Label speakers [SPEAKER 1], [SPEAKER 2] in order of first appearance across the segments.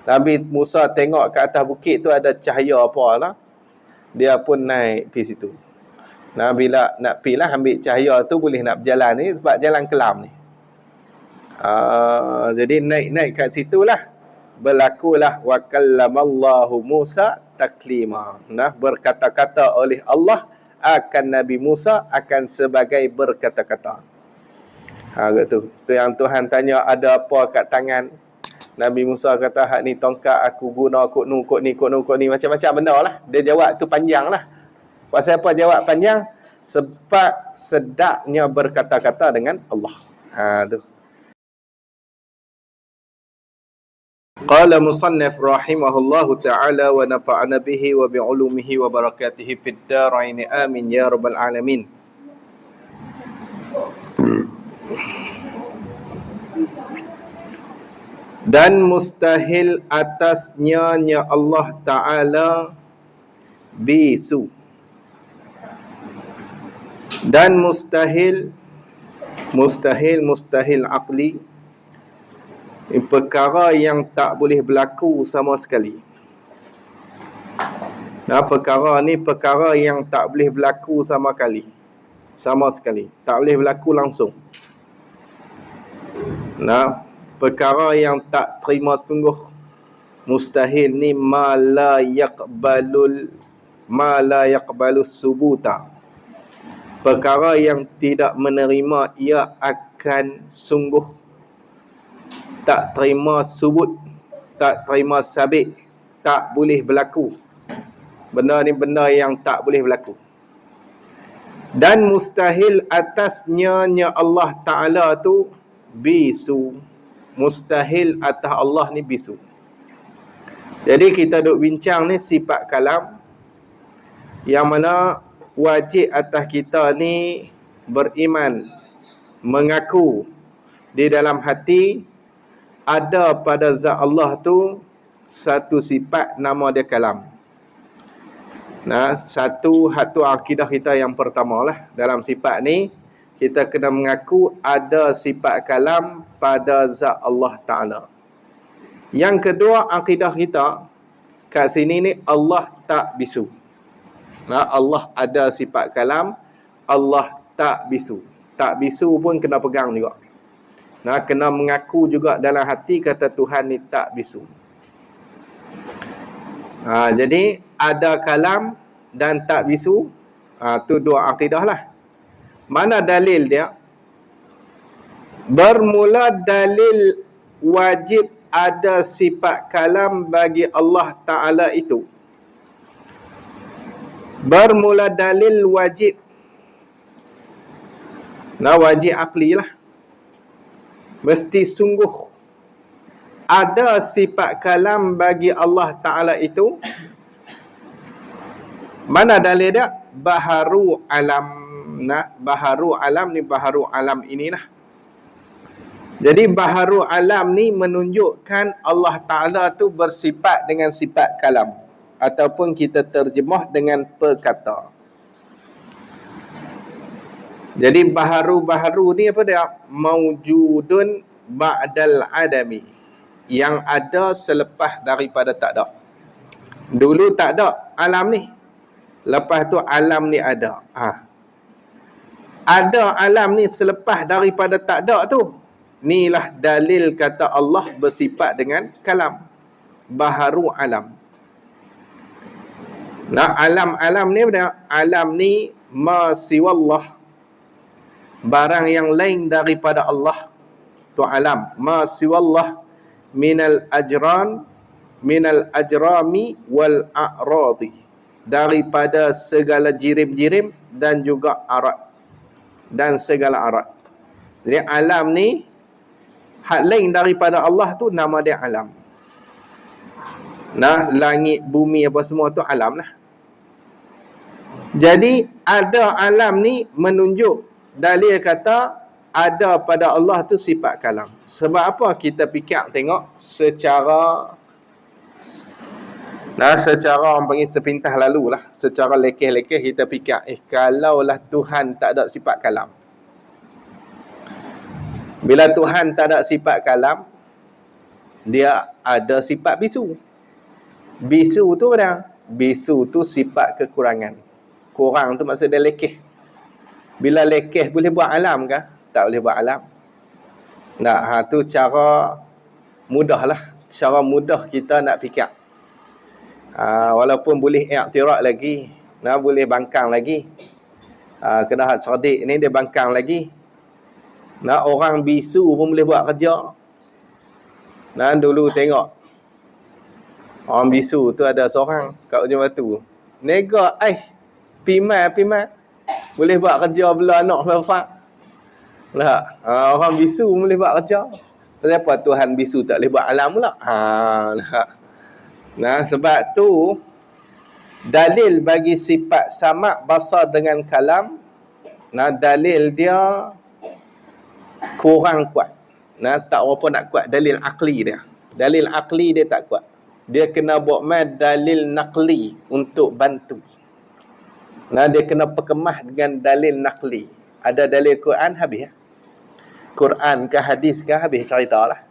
[SPEAKER 1] Nabi Musa tengok ke atas bukit tu ada cahaya apa lah. Dia pun naik pergi situ. Nah, bila nak pergi lah ambil cahaya tu boleh nak berjalan ni sebab jalan kelam ni. Jadi naik-naik kat situlah. Berlakulah wa kallamallahu Musa taklima. Nah, berkata-kata oleh Allah akan Nabi Musa akan sebagai berkata-kata. Gitu. Tu yang Tuhan tanya ada apa kat tangan. Nabi Musa kata hak ni tongkat aku guna kok ni macam-macam benda lah. Dia jawab tu panjang lah. Pasal apa jawab panjang? Sebab sedapnya berkata-kata dengan Allah. Tu. Qala musannif rahimahullahu ta'ala wa nafa'ana bihi wa bi'ulumihi wa barakatihi fid darain amin ya rabbal alamin. Dan mustahil atasnya Allah Ta'ala bisu. Dan mustahil aqli, perkara yang tak boleh berlaku sama sekali. Nah, perkara ni perkara yang tak boleh berlaku sama sekali. Tak boleh berlaku langsung. Nah, perkara yang tak terima sungguh. Mustahil ni ma la yaqbalus subuta. Perkara yang tidak menerima ia akan sungguh. Tak terima subut, tak terima sabit, tak boleh berlaku. Benda ni benda yang tak boleh berlaku. Dan mustahil atasnya Allah Ta'ala tu bisu. Mustahil atas Allah ni bisu. Jadi kita duk bincang ni sifat kalam yang mana wajib atas kita ni beriman, mengaku di dalam hati ada pada zat Allah tu satu sifat nama dia kalam. Nah, satu akidah kita yang pertama lah. Dalam sifat ni kita kena mengaku ada sifat kalam pada zat Allah Ta'ala. Yang kedua akidah kita kat sini ni Allah tak bisu. Nah, Allah ada sifat kalam, Allah tak bisu. Tak bisu pun kena pegang juga. Nah, kena mengaku juga dalam hati kata Tuhan ni tak bisu. Jadi ada kalam dan tak bisu. Tu dua akidah lah. Mana dalil dia? Bermula dalil wajib ada sifat kalam bagi Allah Ta'ala itu. Bermula dalil wajib. Nah, wajib akli lah. Mesti sungguh ada sifat kalam bagi Allah Ta'ala itu. Mana dalil dia? Baharu alam. Nah, baharu alam ni baharu alam inilah. Jadi baharu alam ni menunjukkan Allah Ta'ala tu bersifat dengan sifat kalam. Ataupun kita terjemah dengan perkata. Jadi baharu-baharu ni apa dia? Maujudun ba'dal adami. Yang ada selepas daripada tak ada. Dulu tak ada alam ni. Lepas tu alam ni ada. Ada alam ni selepas daripada tak ada tu. Inilah dalil kata Allah bersifat dengan kalam. Baharu alam. Nah, alam-alam ni apa? Alam ni ma siwallah. Barang yang lain daripada Allah. Tu alam. Ma siwallah minal ajrami wal a'radi. Daripada segala jirim-jirim dan juga arat. Dan segala arat. Jadi alam ni hak lain daripada Allah tu nama dia alam. Nah, langit, bumi apa semua tu alam lah. Jadi ada alam ni menunjuk dalil kata ada pada Allah tu sifat kalam. Sebab apa kita fikir tengok secara orang panggil sepintas lalu lah. Secara lekeh-lekeh kita fikir kalaulah Tuhan tak ada sifat kalam. Bila Tuhan tak ada sifat kalam, dia ada sifat bisu. Bisu tu apa? Bisu tu sifat kekurangan. Kurang tu maksud dia lekeh. Bila lekeh boleh buat alam ke? Tak boleh buat alam. Nah, tu cara mudah lah. Cara mudah kita nak fikir. Walaupun boleh i'tirak lagi. Nah, boleh bangkang lagi. Kena hak cerdik ni dia bangkang lagi. Nah, orang bisu pun boleh buat kerja. Nah, dulu tengok orang bisu tu ada seorang kat ujung batu. Nega, pimai. Boleh buat kerja bela anak besar. Nah, orang bisu boleh buat kerja. Kenapa Tuhan bisu tak boleh buat alam pula? Nah, sebab tu dalil bagi sifat sama' basar dengan kalam, nah dalil dia kurang kuat. Nah, tak berapa nak kuat dalil akli dia. Dalil akli dia tak kuat. Dia kena buat dalil naqli untuk bantu. Nah, dia kena perkemah dengan dalil naqli. Ada dalil Quran habis ya. Quran ke hadis ke habis ceritalah.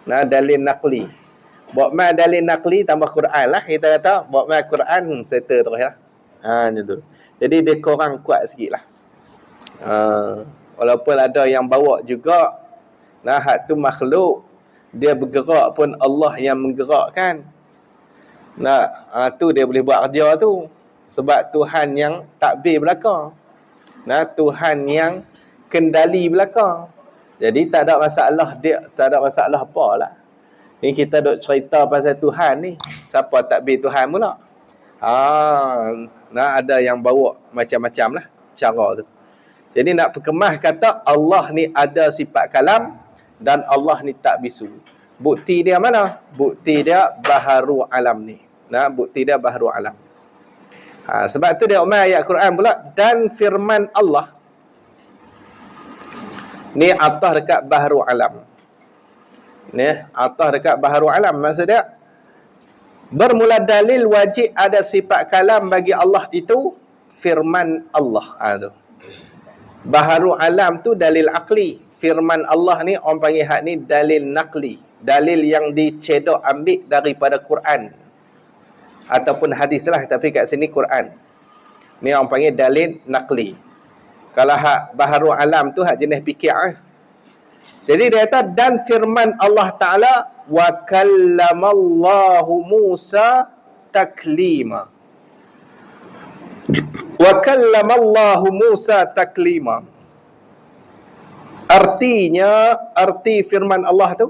[SPEAKER 1] Nah, dalil naqli. Buat dalil naqli tambah Quran lah. Kita kata buat Quran settle terus lah. Macam tu. Jadi dia kurang kuat sikit lah. Walaupun ada yang bawa juga. Nah, hak tu makhluk. Dia bergerak pun Allah yang menggerakkan. Nah, tu dia boleh buat kerja tu. Sebab Tuhan yang takbir belaka. Nah, Tuhan yang kendali belaka. Jadi tak ada masalah dia, tak ada masalah apalah. Ni kita duk cerita pasal Tuhan ni. Siapa takbir Tuhan pula? Nah, ada yang bawa macam-macam lah cara tu. Jadi nak perkemah kata Allah ni ada sifat kalam dan Allah ni tak bisu. Bukti dia mana? Bukti dia baharu alam ni. Nah, bukti dia baharu alam. Sebab tu dia umar ayat Quran pula, dan firman Allah. Ni atah dekat baharu alam. Ni atah dekat baharu alam. Maksud dia bermula dalil wajib ada sifat kalam bagi Allah itu firman Allah. Tu. Baharu alam tu dalil akli. Firman Allah ni orang panggil hak ni dalil naqli. Dalil yang dicedok ambil daripada Quran ataupun hadis lah, tapi kat sini Quran. Ni orang panggil dalil naqli. Kalau hak baharu alam tu hak jenis fikir. Jadi dia kata dan firman Allah Ta'ala wa kallamallahu Musa taklima. Wa kallamallahu Musa taklima. Artinya, arti firman Allah tu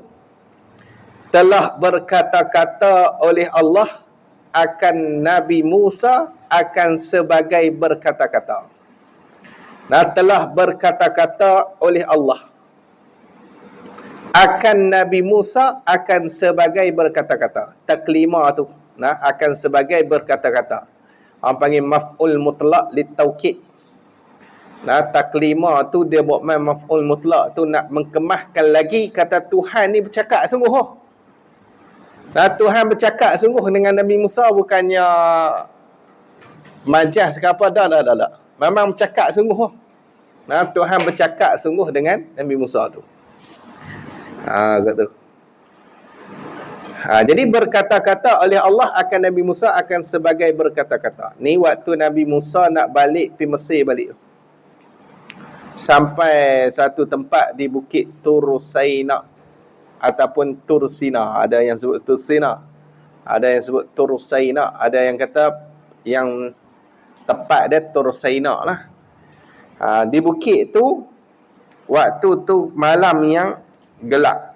[SPEAKER 1] telah berkata-kata oleh Allah akan Nabi Musa akan sebagai berkata-kata. Nah, telah berkata-kata oleh Allah akan Nabi Musa akan sebagai berkata-kata. Taklima tu, nah, akan sebagai berkata-kata. Orang panggil maf'ul mutlaq litaukid. Nah, taklima tu dia buat maf'ul mutlaq tu nak mengkemahkan lagi kata Tuhan ni bercakap sungguh. Nah, Tuhan bercakap sungguh dengan Nabi Musa, bukannya majaz ke apa, dah. Memang bercakap sungguh. Nah, Tuhan bercakap sungguh dengan Nabi Musa tu. Gitu. Jadi berkata-kata oleh Allah akan Nabi Musa akan sebagai berkata-kata. Ni waktu Nabi Musa nak balik pergi Mesir balik. Sampai satu tempat di Bukit Tursaina ataupun Tursina. Ada yang sebut Tursina, ada yang sebut Tursaina, ada yang kata yang tepat dia Tursaina lah. Di bukit tu waktu tu malam yang gelap.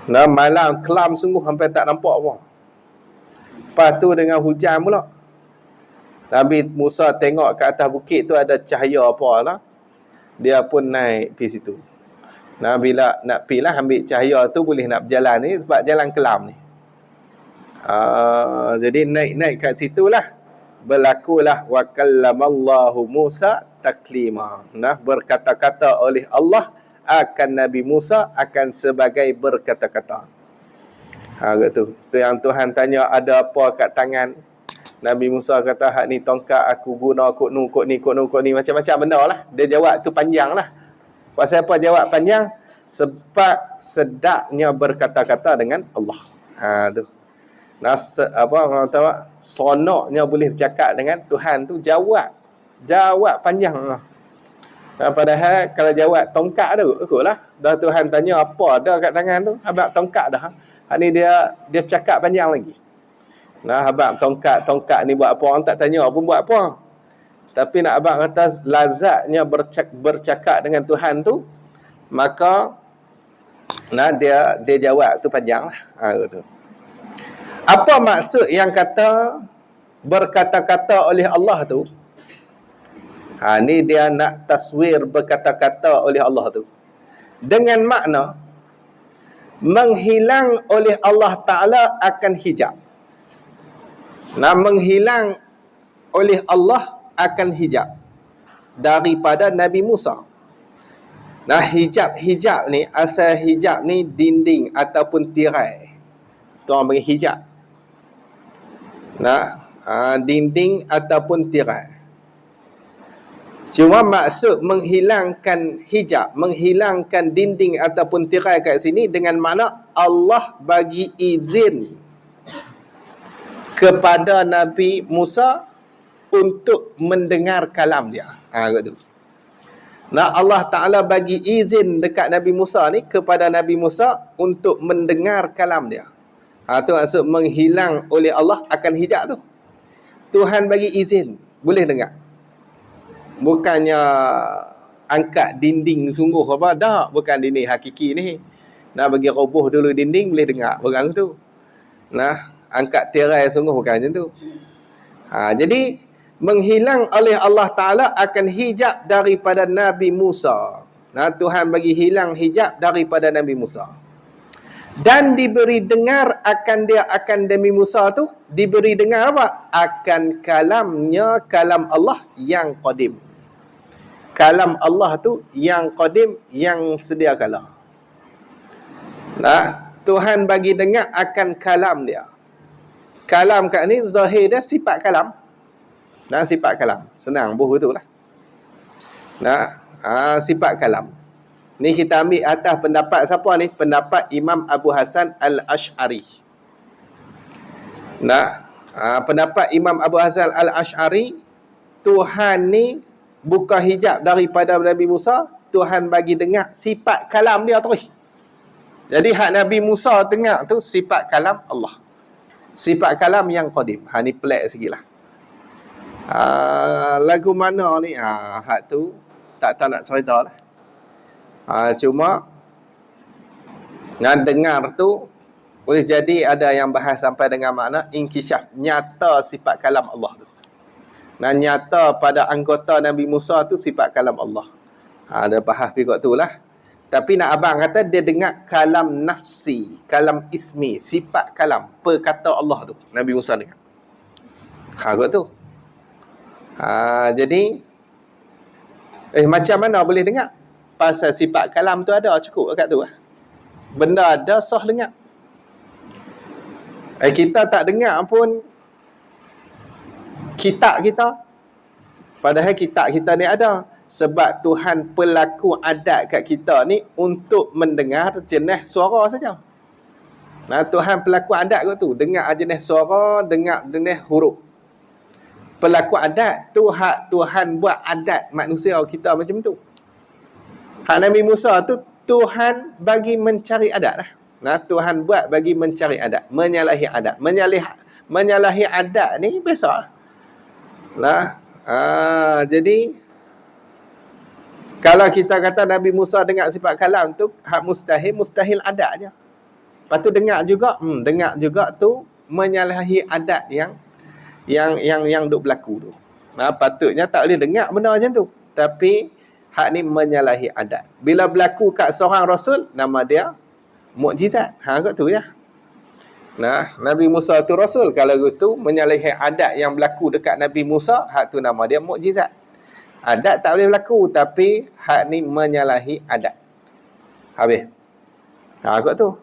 [SPEAKER 1] Nah, malam kelam sungguh sampai tak nampak apa. Lepas tu dengan hujan pula. Nabi Musa tengok ke atas bukit tu ada cahaya apa lah. Dia pun naik pergi situ. Nah, bila nak pergi lah ambil cahaya tu boleh nak berjalan ni sebab jalan kelam ni. Jadi naik-naik kat situ lah. Berlakulah wa kallamallahu Musa taklima. Nah, berkata-kata oleh Allah akan Nabi Musa akan sebagai berkata-kata. Gitu. Tu yang Tuhan tanya ada apa kat tangan. Nabi Musa kata hak ni tongkat aku guna kok ni macam-macam benda lah. Dia jawab tu panjang lah. Pasal apa jawab panjang? Sebab sedapnya berkata-kata dengan Allah. Tu. Orang tahu sonoknya boleh bercakap dengan Tuhan tu, jawab panjang. Padahal kalau jawab tongkat tu ikutlah. Dah Tuhan tanya apa ada kat tangan tu, habaq tongkat dah. Hak ni dia bercakap panjang lagi. Habaq tongkat ni buat apa, orang tak tanya pun buat apa. Tapi nak abang kata lazatnya bercakap dengan Tuhan tu, maka dia jawab tu panjang lah. Tu. Apa maksud yang kata berkata-kata oleh Allah tu? Ni dia nak taswir berkata-kata oleh Allah tu. Dengan makna menghilang oleh Allah Ta'ala akan hijab. Menghilang oleh Allah akan hijab daripada Nabi Musa. Hijab ni, asal hijab ni dinding ataupun tirai. Tu orang panggil hijab. Dinding ataupun tirai. Cuma maksud menghilangkan hijab, menghilangkan dinding ataupun tirai kat sini dengan makna Allah bagi izin kepada Nabi Musa untuk mendengar kalam dia. Gitu. Allah Ta'ala bagi izin dekat Nabi Musa ni kepada Nabi Musa untuk mendengar kalam dia. Tu maksud menghilang oleh Allah akan hijab tu. Tuhan bagi izin, boleh dengar. Bukannya angkat dinding sungguh apa, dah, bukan dinding hakiki ni. Bagi roboh dulu dinding boleh dengar, bukan tu. Angkat tirai sungguh bukan macam tu. Jadi menghilang oleh Allah Ta'ala akan hijab daripada Nabi Musa. Tuhan bagi hilang hijab daripada Nabi Musa. Dan diberi dengar akan Nabi Musa tu, diberi dengar apa? Akan kalamnya, kalam Allah yang qadim. Kalam Allah tu yang qadim, yang sedia kala. Tuhan bagi dengar akan kalam dia. Kalam kat ni zahir dia sifat kalam. Sifat kalam. Senang buh itulah. Sifat kalam. Ni kita ambil atas pendapat siapa ni? Pendapat Imam Abu Hasan Al-Ash'ari. Pendapat Imam Abu Hasan Al-Ash'ari, Tuhan ni buka hijab daripada Nabi Musa, Tuhan bagi dengar sifat kalam dia terus. Jadi hak Nabi Musa dengar tu sifat kalam Allah. Sifat kalam yang qadim. Ni pelik sikitlah. Lagu mana ni? Hak tu tak tahu nak cerita lah. Cuma dengar tu boleh jadi ada yang bahas sampai dengan makna inkisyaf, nyata sifat kalam Allah tu. Nyata pada anggota Nabi Musa tu sifat kalam Allah. Ada bahas pikir tu lah. Tapi nak abang kata dia dengar kalam nafsi, kalam ismi, sifat kalam, perkata Allah tu. Nabi Musa dengar. Kot tu. Jadi macam mana boleh dengar? Pasal sifat kalam tu ada, cukup kat tu lah. Benda ada, sah dengar. Kita tak dengar pun kitab kita. Padahal kitab kita ni ada. Sebab Tuhan pelaku adat kat kita ni untuk mendengar jenis suara saja. Tuhan pelaku adat kat tu. Dengar jenis suara, dengar jenis huruf. Pelaku adat tu hak Tuhan buat adat manusia kita macam tu. Hak Nabi Musa tu Tuhan bagi mencari adat lah. Tuhan buat bagi mencari adat, menyalahi adat. Menyalahi adat ni biasa lah. Jadi kalau kita kata Nabi Musa dengar sifat kalam tu, hak mustahil adatnya. Lepas tu dengar juga tu menyalahi adat yang duk berlaku tu. Patutnya tak boleh dengar benda macam tu. Tapi hak ni menyalahi adat. Bila berlaku kat seorang rasul, nama dia mukjizat. Kat tu ya. Nabi Musa tu rasul, kalau gitu menyalahi adat yang berlaku dekat Nabi Musa, hak tu nama dia mukjizat. Adat tak boleh berlaku, tapi hak ni menyalahi adat. Habis. Kat tu.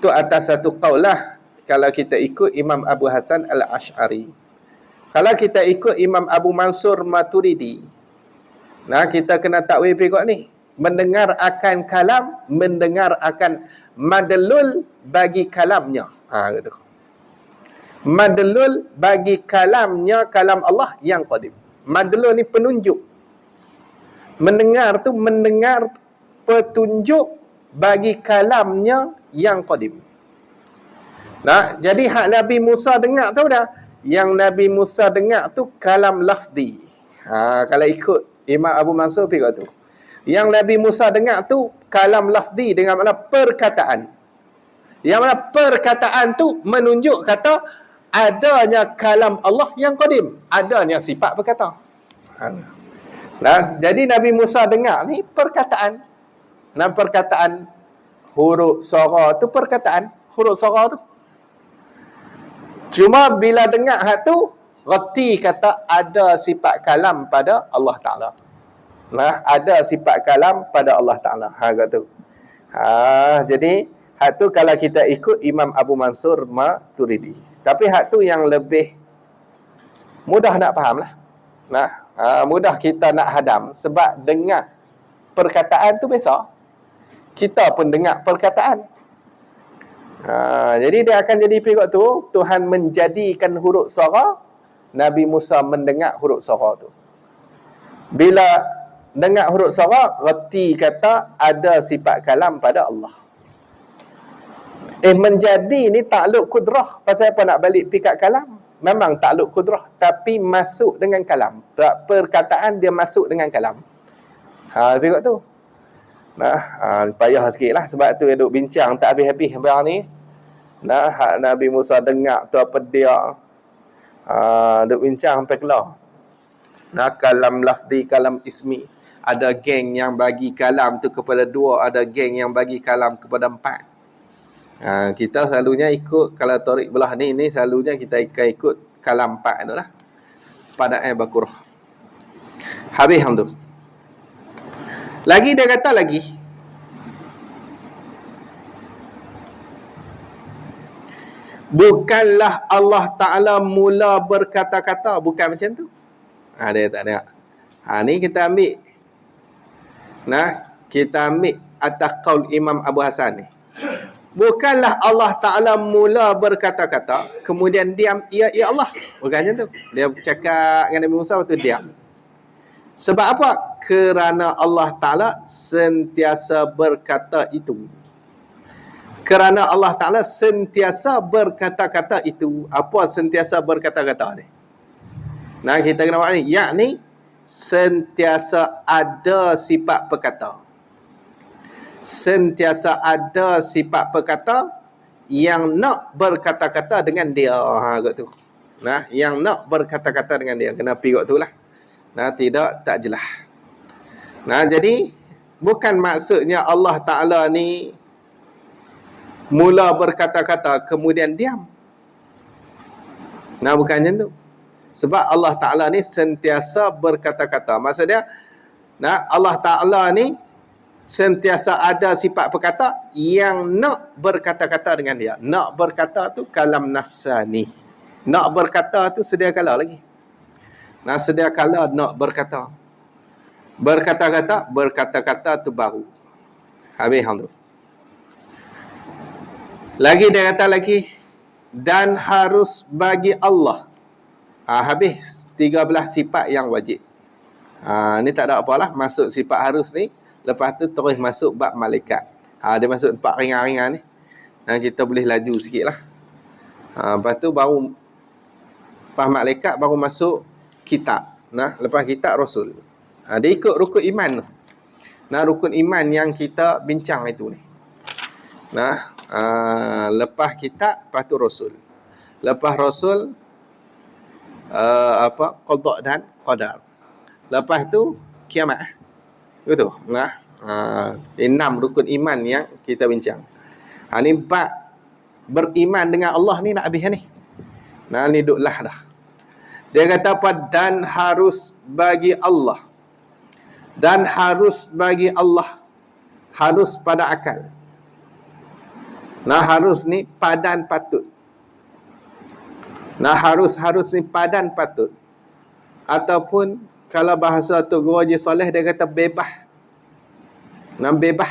[SPEAKER 1] Tu atas satu qaul lah kalau kita ikut Imam Abu Hasan Al-Ash'ari. Kalau kita ikut Imam Abu Mansur Maturidi, kita kena takwil pekak ni. mendengar akan kalam, mendengar akan madlul bagi kalamnya. Gitu. Madlul bagi kalamnya, kalam Allah yang qadim. Madlul ni penunjuk. Mendengar tu mendengar petunjuk bagi kalamnya yang qadim. Nah, jadi hak Nabi Musa dengar tahu dah. Yang Nabi Musa dengar tu kalam lafzi. Kalau ikut Imam Abu Mansur pergi tu. Yang Nabi Musa dengar tu kalam lafzi dengan makna perkataan. Yang mana perkataan tu menunjuk kata adanya kalam Allah yang qadim, adanya sifat berkata. Nah, jadi Nabi Musa dengar ni perkataan. Nah, perkataan huruf suara tu perkataan, huruf suara tu. Cuma bila dengar hak tu, reti kata ada sifat kalam pada Allah Ta'ala. Nah, ada sifat kalam pada Allah Ta'ala. Kata tu. Jadi hak tu kalau kita ikut Imam Abu Mansur Maturidi. Tapi hak tu yang lebih mudah nak faham lah. Nah, mudah kita nak hadam. Sebab dengar perkataan tu biasa. Kita pun dengar perkataan. Jadi dia akan jadi perikot tu, Tuhan menjadikan huruf suara, Nabi Musa mendengar huruf suara tu. Bila dengar huruf suara, reti kata ada sifat kalam pada Allah. Menjadi ni takluk kudrah. Pasal apa nak balik pikat kalam? Memang takluk kudrah, tapi masuk dengan kalam. Perkataan dia masuk dengan kalam. Tengok tu. Payah sikit lah. Sebab tu dia duk bincang tak habis-habis abang ni. Nabi Musa dengar tu apa dia. Duk bincang sampai kelar. Kalam lafzi, kalam ismi. Ada geng yang bagi kalam tu kepada 2, ada geng yang bagi kalam kepada 4. Kita selalunya ikut, kalau tarik belah ni selalunya kita akan ikut kalam 4 tu lah. Pada'an bakurah. Habis hang tu. Lagi dia kata lagi. Bukanlah Allah Ta'ala mula berkata-kata. Bukan macam tu. Dia tak ada. Ni kita ambil. Kita ambil atas qaul Imam Abu Hasan ni. Bukanlah Allah Ta'ala mula berkata-kata, kemudian diam, ya Allah. Bukan macam tu. Dia cakap dengan Nabi Musa, waktu diam. Sebab apa? Kerana Allah Ta'ala sentiasa berkata itu. Kerana Allah Ta'ala sentiasa berkata-kata itu. Apa sentiasa berkata-kata ni? Kita kena buat ni. Yakni, sentiasa ada sifat perkata. Sentiasa ada sifat perkata yang nak berkata-kata dengan dia. Kot tu. Yang nak berkata-kata dengan dia. Kena pergi kot tu lah. Tidak, tak jelas. Jadi bukan maksudnya Allah Ta'ala ni mula berkata-kata kemudian diam. Bukan macam tu. Sebab Allah Ta'ala ni sentiasa berkata-kata. Maksudnya Allah Ta'ala ni sentiasa ada sifat perkata yang nak berkata-kata dengan dia. Nak berkata tu kalam nafsani. Nak berkata tu sedia kala lagi. Sedia kala nak berkata. Berkata-kata tu baru. Habis hang tu. Lagi dia kata lagi. Dan harus bagi Allah. Habis 13 sifat yang wajib. Ni tak ada apalah. Masuk sifat harus ni. Lepas tu terus masuk bab malaikat. Dia masuk 4 ringan-ringan ni. Kita boleh laju sikit lah. Lepas tu baru lepas malaikat baru masuk kitab. Lepas kitab Rasul. Dia ikut rukun iman tu. Rukun iman yang kita bincang itu ni. Lepas kitab, lepas tu Rasul. Lepas Rasul qada dan qadar. Lepas tu kiamat. Betul. 6 rukun iman yang kita bincang. Ni bab beriman dengan Allah ni nak habis ni. Ni duduklah dah. Dia kata apa? Dan harus bagi Allah. Dan harus bagi Allah. Harus pada akal. Harus ni padan patut. Harus ni padan patut. Ataupun kalau bahasa Tok Guru Haji Saleh dia kata bebas. Nah, bebas.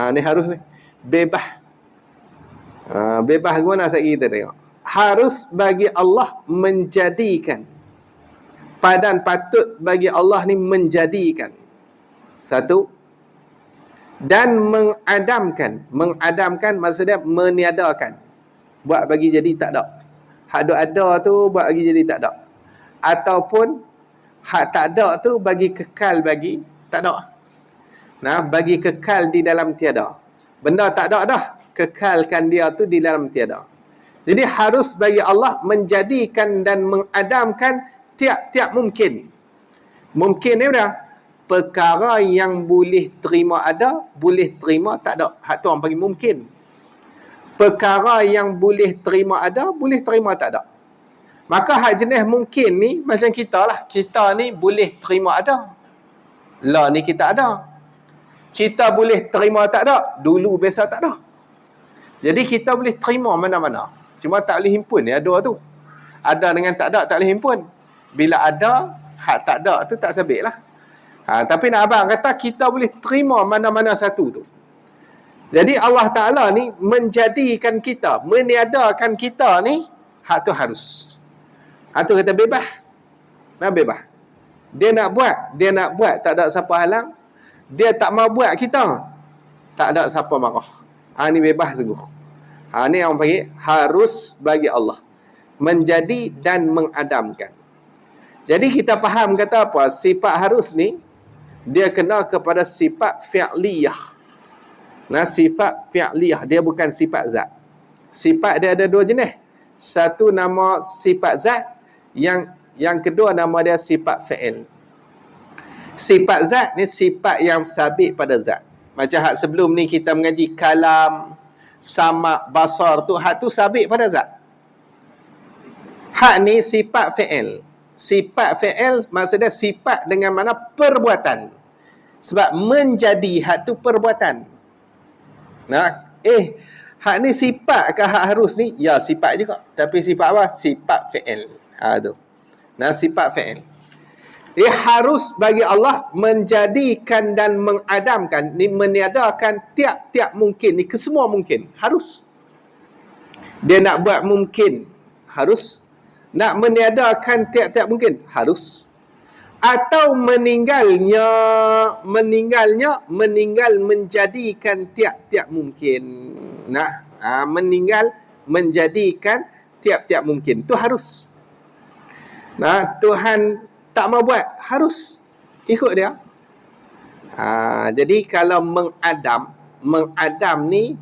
[SPEAKER 1] Ni harus ni. Bebas. Bebas guna kita tengok. Harus bagi Allah menjadikan. Padan patut bagi Allah ni menjadikan. Satu. Dan mengadamkan. Mengadamkan maksudnya meniadakan. Buat bagi jadi tak ada. Hak ada tu buat bagi jadi tak ada. Ataupun hak tak ada tu bagi kekal bagi tak ada. Nah, bagi kekal di dalam tiada. Benda tak ada dah. Kekalkan dia tu di dalam tiada. Jadi harus bagi Allah menjadikan dan mengadamkan tiap-tiap mungkin. Mungkin ni dah. Perkara yang boleh terima ada, boleh terima tak ada. Hak tu orang panggil mungkin. Perkara yang boleh terima ada, boleh terima tak ada. Maka hak jenis mungkin ni macam kita lah. Kita ni boleh terima ada. Lah ni kita ada. Kita boleh terima tak ada. Dulu biasa tak ada. Jadi kita boleh terima mana-mana. Cuma tak boleh himpun ya dua tu. Ada dengan tak ada tak boleh himpun. Bila ada, hak tak ada tu tak sabit lah. Tapi nak abang kata kita boleh terima mana-mana satu tu. Jadi Allah Ta'ala ni menjadikan kita, meniadakan kita ni, hak tu harus. Hak tu kata bebas. Nah bebas. Dia nak buat, tak ada siapa halang. Dia tak mau buat kita, tak ada siapa marah. Ni bebas sungguh. Ni orang panggil harus bagi Allah. Menjadi dan mengadamkan. Jadi kita faham kata apa? Sifat harus ni, dia kena kepada sifat fi'liyah. Nah, sifat fi'liyah. Dia bukan sifat zat. Sifat dia ada dua jenis. Satu nama sifat zat. Yang kedua nama dia sifat fi'il. Sifat zat ni sifat yang sabit pada zat. Macam hak sebelum ni kita mengaji kalam, samak, basar tu. Hak tu sabit pada zat. Hak ni sifat fi'il. Sifat fi'il maksudnya sifat dengan mana perbuatan. Sebab menjadi hak tu perbuatan. Nah, hak ni sifat ke hak harus ni? Ya, sifat juga. Tapi sifat apa? Sifat fi'il. Tu. Nah, sifat fi'il. Dia harus bagi Allah menjadikan dan mengadamkan, ni meniadakan tiap-tiap mungkin, ni kesemua mungkin. Harus. Dia nak buat mungkin. Harus. Nak meniadakan tiap-tiap mungkin. Harus. Atau meninggal menjadikan tiap-tiap mungkin. Nah, meninggal menjadikan tiap-tiap mungkin. Itu harus. Nah, Tuhan tak mau buat, harus ikut dia. Jadi kalau mengadam ni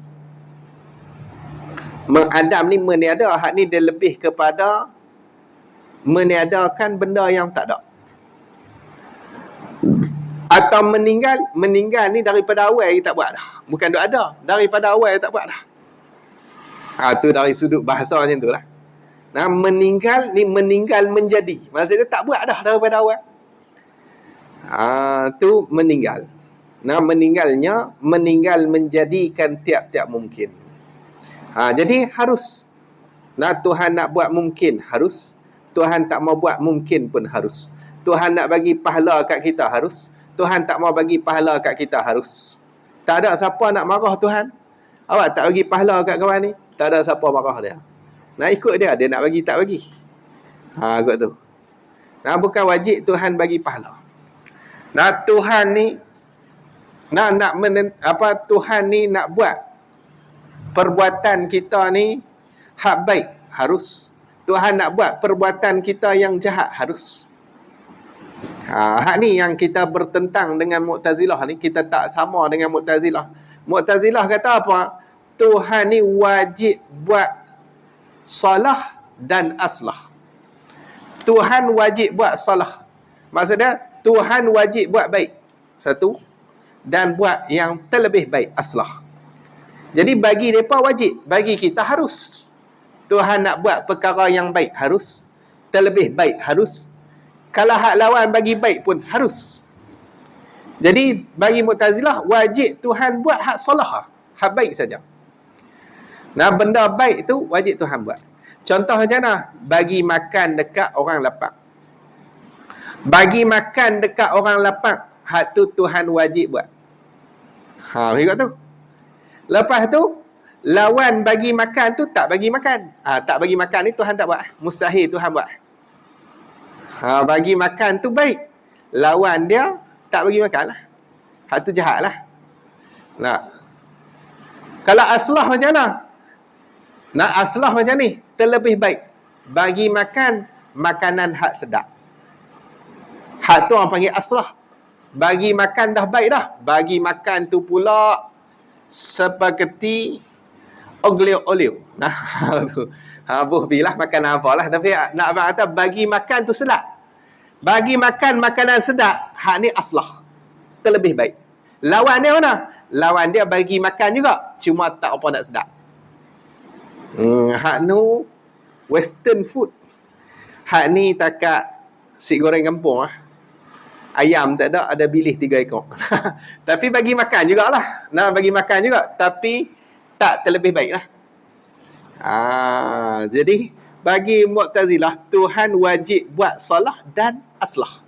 [SPEAKER 1] meniada, hak ni dia lebih kepada meniadakan benda yang tak ada. Atau meninggal ni daripada awal kita tak buat dah. Bukan duk ada, daripada awal tak buat dah. Tu dari sudut bahasa macam tu lah. Nah, meninggal ni meninggal menjadi. Maksudnya tak buat dah daripada awal. Tu meninggal. Nah, meninggal menjadikan tiap-tiap mungkin. Jadi harus. Nah, Tuhan nak buat mungkin harus. Tuhan tak mau buat mungkin pun harus. Tuhan nak bagi pahala kat kita harus. Tuhan tak mau bagi pahala kat kita harus. Tak ada siapa nak marah Tuhan. Awak tak bagi pahala kat kawan ni, tak ada siapa marah dia. Nak ikut dia nak bagi tak bagi. Kot tu. Nah, bukan wajib Tuhan bagi pahala. Nah, Tuhan ni Tuhan ni nak buat perbuatan kita ni hak baik harus. Tuhan nak buat perbuatan kita yang jahat harus. Hak ni yang kita bertentang dengan Mu'tazilah ni, kita tak sama dengan Mu'tazilah. Mu'tazilah kata apa? Tuhan ni wajib buat salah dan aslah. Tuhan wajib buat salah. Maksudnya Tuhan wajib buat baik. Satu. Dan buat yang terlebih baik, aslah. Jadi bagi mereka wajib, bagi kita harus. Tuhan nak buat perkara yang baik harus. Terlebih baik harus. Kalau hak lawan bagi baik pun harus. Jadi bagi Mu'tazilah wajib Tuhan buat hak salah, hak baik saja. Nah, benda baik tu wajib Tuhan buat. Contoh macam mana? Bagi makan dekat orang lapang. Bagi makan dekat orang lapang, hak tu Tuhan wajib buat. Ikut tu. Lepas tu lawan bagi makan tu tak bagi makan. Tak bagi makan ni Tuhan tak buat. Mustahil Tuhan buat. Bagi makan tu baik. Lawan dia tak bagi makan lah. Hak tu jahat lah. Nah. Kalau aslah macam mana? Nah, aslah macam ni. Terlebih baik. Bagi makan makanan hak sedap. Hak tu orang panggil aslah. Bagi makan dah baik dah. Bagi makan tu pula seperti olio. Nah, tu. Bilah makan apalah. Tapi nak abang kata bagi makan tu sedap. Bagi makan makanan sedap, hak ni aslah. Terlebih baik. Lawan dia mana? Lawan dia bagi makan juga. Cuma tak apa nak sedap. Hak nu western food. Hak ni takat si goreng kampung lah. Ayam tak ada bilis 3 ekor. Tapi bagi makan jugalah. Bagi makan juga. Tapi tak terlebih baik lah. Jadi bagi Mu'tazilah, Tuhan wajib buat salah dan aslah.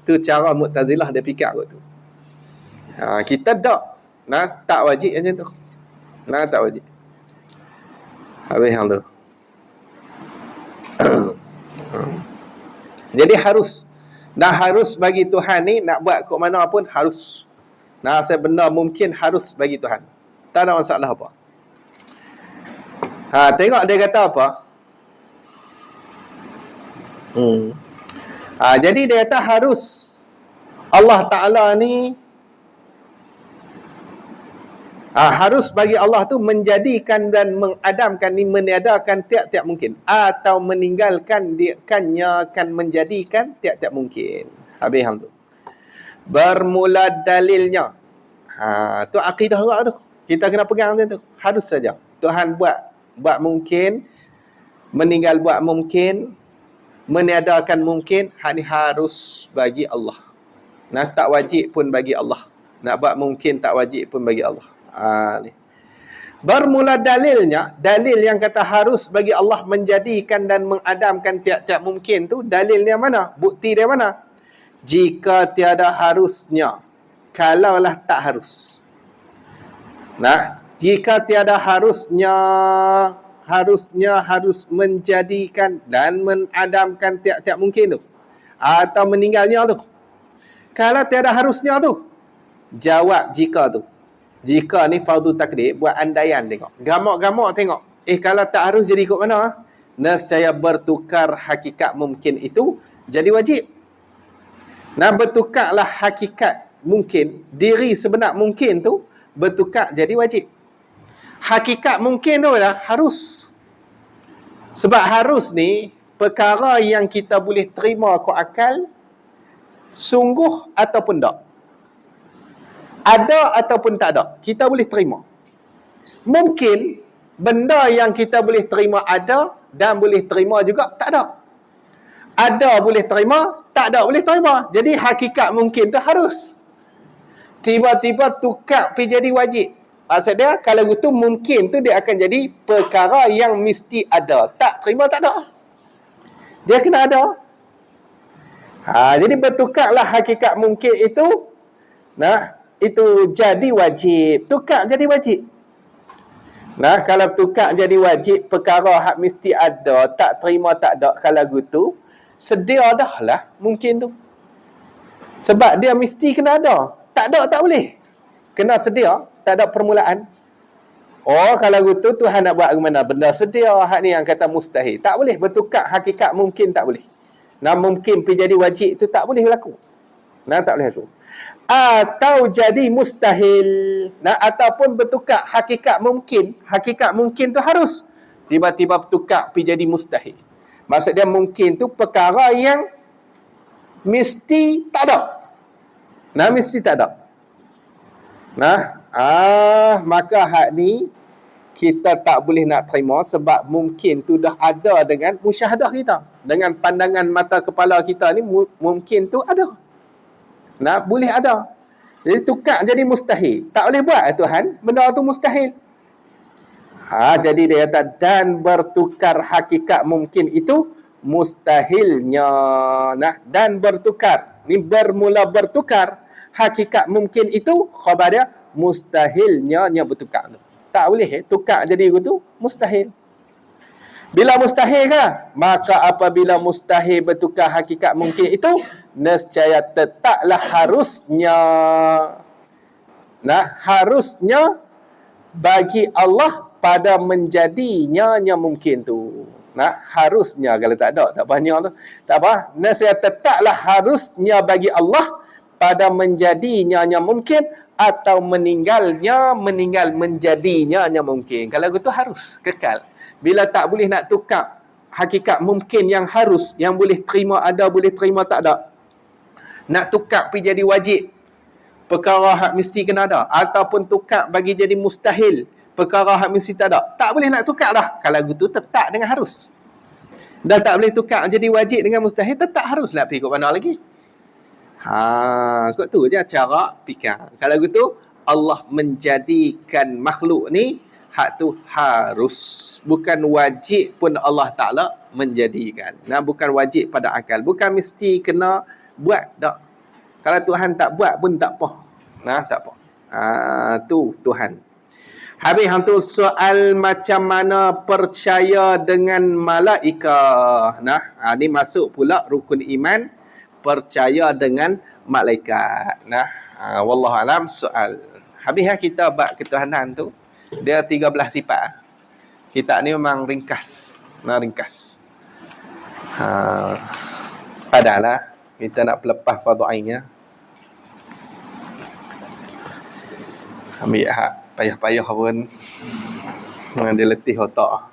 [SPEAKER 1] Tu cara Mu'tazilah dia fikir kot tu. Kita tak wajib macam tu. Tak wajib. Habis hang tu. Jadi harus bagi Tuhan ni nak buat kok mana pun harus. Saya benda mungkin harus bagi Tuhan. Tak ada masalah apa. Tengok dia kata apa? Jadi dia kata harus Allah Ta'ala ni harus bagi Allah tu menjadikan dan mengadamkan ni, meniadakan tiap-tiap mungkin, atau meninggalkan diakannya kan menjadikan tiap-tiap mungkin. Habis hang tu. Bermula dalilnya. Tu akidah orang tu. Kita kena pegang macam tu. Harus saja. Tuhan buat mungkin, meninggal buat mungkin, meniadakan mungkin, hak ni harus bagi Allah. Tak wajib pun bagi Allah. Nak buat mungkin tak wajib pun bagi Allah. Ni. Bermula dalilnya, dalil yang kata harus bagi Allah menjadikan dan mengadamkan tiap-tiap mungkin tu, dalilnya mana? Bukti dia mana? Jika tiada harusnya, kalaulah tak harus. Jika tiada harusnya harus menjadikan dan mengadamkan tiap-tiap mungkin tu, atau meninggalnya tu. Kalau tiada harusnya tu, jawab jika tu. Jika ni fardu takdir, buat andaian tengok. Gamak-gamak tengok. Kalau tak harus jadi ikut mana? Nescaya bertukar hakikat mungkin itu jadi wajib. Bertukarlah hakikat mungkin, diri sebenar mungkin tu bertukar jadi wajib. Hakikat mungkin tu adalah harus. Sebab harus ni perkara yang kita boleh terima ke akal, sungguh ataupun tak. Ada ataupun tak ada, kita boleh terima. Mungkin benda yang kita boleh terima ada, dan boleh terima juga tak ada. Ada boleh terima, tak ada boleh terima. Jadi hakikat mungkin tu harus. Tiba-tiba tukar pergi jadi wajib. Maksud dia, kalau itu mungkin tu dia akan jadi perkara yang mesti ada. Tak terima tak ada. Dia kena ada. Jadi bertukarlah hakikat mungkin itu. Itu jadi wajib. Tukar jadi wajib. Kalau tukar jadi wajib, perkara hak mesti ada, tak terima tak ada, kalau gitu, sedia dah lah mungkin tu. Sebab dia mesti kena ada. Tak ada tak boleh. Kena sedia, tak ada permulaan. Kalau gitu Tuhan nak buat bagaimana? Benda sedia, hak ni yang kata mustahil. Tak boleh bertukar hakikat mungkin, tak boleh. Mungkin pergi jadi wajib tu tak boleh berlaku. Tak boleh berlaku. Atau jadi mustahil. Ataupun bertukar hakikat mungkin tu harus. Tiba-tiba bertukar pergi jadi mustahil. Maksud dia mungkin tu perkara yang mesti tak ada. Mesti tak ada. Maka hak ni kita tak boleh nak terima, sebab mungkin tu dah ada dengan musyahadah kita. Dengan pandangan mata kepala kita ni, mungkin tu ada. Boleh ada. Jadi tukar jadi mustahil. Tak boleh buat Tuhan, benda tu mustahil. Jadi dia kata, dan bertukar hakikat mungkin itu mustahilnya. Dan bertukar. Ni bermula bertukar
[SPEAKER 2] hakikat mungkin itu khabar dia mustahilnya bertukar tu. Tak boleh tukar jadi gitu, mustahil. Bila mustahil ke? Maka apabila mustahil bertukar hakikat mungkin itu, nescaya tetaplah harusnya. Nah, harusnya bagi Allah pada menjadinya yang mungkin tu. Nah, harusnya kalau tak banyak tu. Tak apa. Nescaya tetaplah harusnya bagi Allah pada menjadinya yang mungkin atau meninggal menjadinya yang mungkin. Kalau gitu harus kekal. Bila tak boleh nak tukar hakikat mungkin yang harus, yang boleh terima ada, boleh terima tak ada, nak tukar pergi jadi wajib, perkara hak mesti kena ada, ataupun tukar bagi jadi mustahil, perkara hak mesti tak ada, tak boleh nak tukar dah. Kalau gitu tetap dengan harus. Dah tak boleh tukar jadi wajib dengan mustahil, tetap harus nak pergi kot mana lagi. Kot tu je cara fikir. Kalau gitu Allah menjadikan makhluk ni hak tu harus, bukan wajib pun Allah Ta'ala menjadikan. Nah, bukan wajib pada akal, bukan mesti kena buat tak. Kalau Tuhan tak buat pun tak apa. Nah, tak apa. Tu Tuhan. Habis hantu soal macam mana percaya dengan malaikat. Nah, ni masuk pula rukun iman, percaya dengan malaikat. Nah, wallahu alam soal. Habis kita bab ketuhanan tu, dia 13 sifat. Kitab ni memang ringkas. Nah, ringkas. Padahal kita nak pelepah fardu ainnya. Ambil hak payah-payah pun dia letih otak.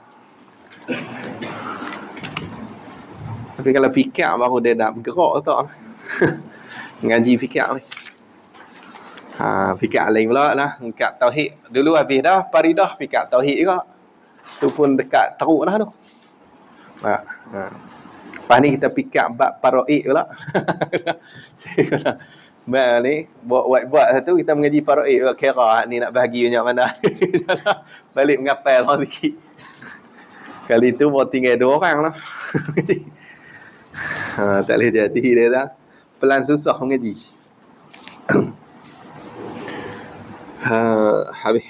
[SPEAKER 2] Tapi kalau fikir baru dia nak bergerak otak. Ngaji fikir ni. Fikir lain pula lah. Fikir tauhid. Dulu habis dah faridah, fikir tauhid juga. Tu pun dekat teruk dah tu. Lepas ni kita fikir bab faraid pula. Bab ni buat satu kita mengaji faraid pula, kira ni nak bahagi banyak mana. Balik mengapal orang sikit. Kali tu baru tinggal 2 orang lah. Tak boleh jadi dia dah. Pelan susah mengaji. Habis